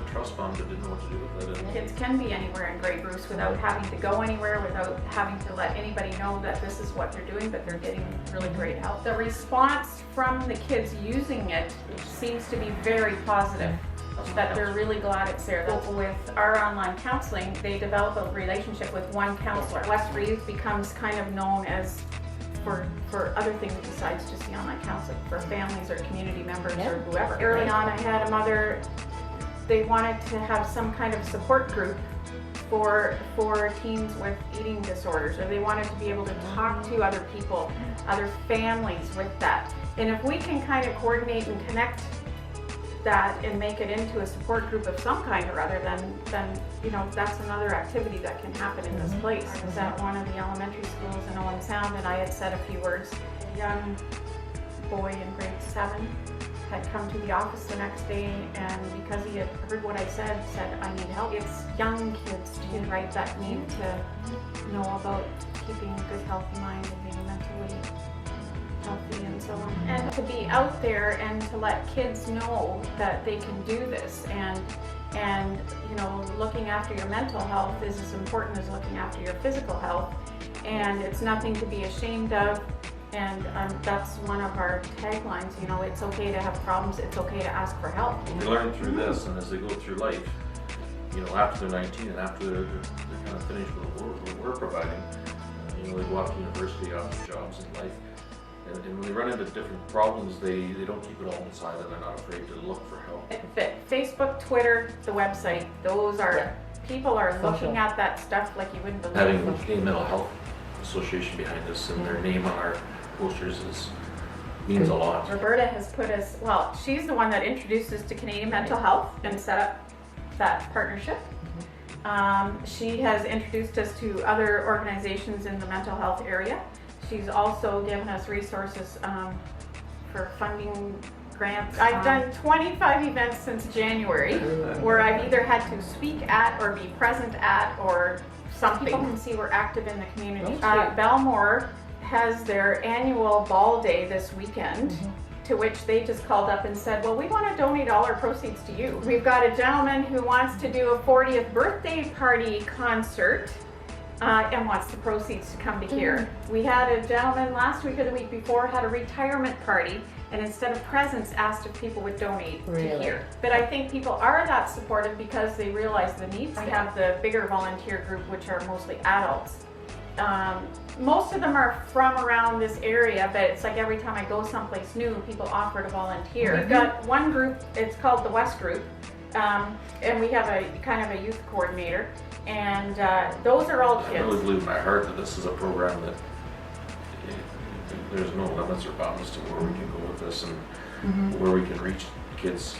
trust fund but didn't know what to do with it. And Kids can be anywhere in Grey Goose without having to go anywhere, without having to let anybody know that this is what they're doing, but they're getting really great help. The response from the kids using it seems to be very positive, that they're really glad it's there. With our online counseling, they develop a relationship with one counselor. Wes For Youth becomes kind of known as for other things besides just the online counseling, for families or community members or whoever. Early on, I had a mother, they wanted to have some kind of support group for teens with eating disorders, or they wanted to be able to talk to other people, other families with that. And if we can kind of coordinate and connect that and make it into a support group of some kind or other, then you know, that's another activity that can happen in this place. I was at one of the elementary schools in Owen Sound, and I had said a few words. A young boy in grade 7 had come to the office the next day, and because he had heard what I said I need help. It's young kids too, right, that need to know about keeping a good healthy mind and being mentally healthy and so on. And to be out there and to let kids know that they can do this, and you know, looking after your mental health is as important as looking after your physical health, and it's nothing to be ashamed of. And that's one of our taglines, you know, it's okay to have problems, it's okay to ask for help. we learn through this, and as they go through life, you know, after they're 19 and after they're kind of finished with what we're providing, you know, they go off to university, off to jobs in life. And when they run into different problems, they don't keep it all inside, and they're not afraid to look for help. Facebook, Twitter, the website, those are, people are looking at that stuff like you wouldn't believe. Having the Canadian Mental Health Association behind us and their name on our posters means a lot. Roberta has put us, well, she's the one that introduced us to Canadian Mental Health and set up that partnership. She has introduced us to other organizations in the mental health area. She's also given us resources for funding grants. I've done 25 events since January where I've either had to speak at or be present at or something. People can see we're active in the community. Belmore has their annual ball day this weekend, to which they just called up and said, well, we want to donate all our proceeds to you. We've got a gentleman who wants to do a 40th birthday party concert and wants the proceeds to come to here. We had a gentleman last week or the week before had a retirement party, and instead of presents asked if people would donate to here. But I think people are that supportive because they realize the needs. We have the bigger volunteer group, which are mostly adults. Most of them are from around this area, but it's like every time I go someplace new, people offer to volunteer. We've got one group, it's called the West Group, and we have a kind of a youth coordinator, and those are all kids. I really believe in my heart that this is a program that there's no limits or bounds to where we can go with this and where we can reach kids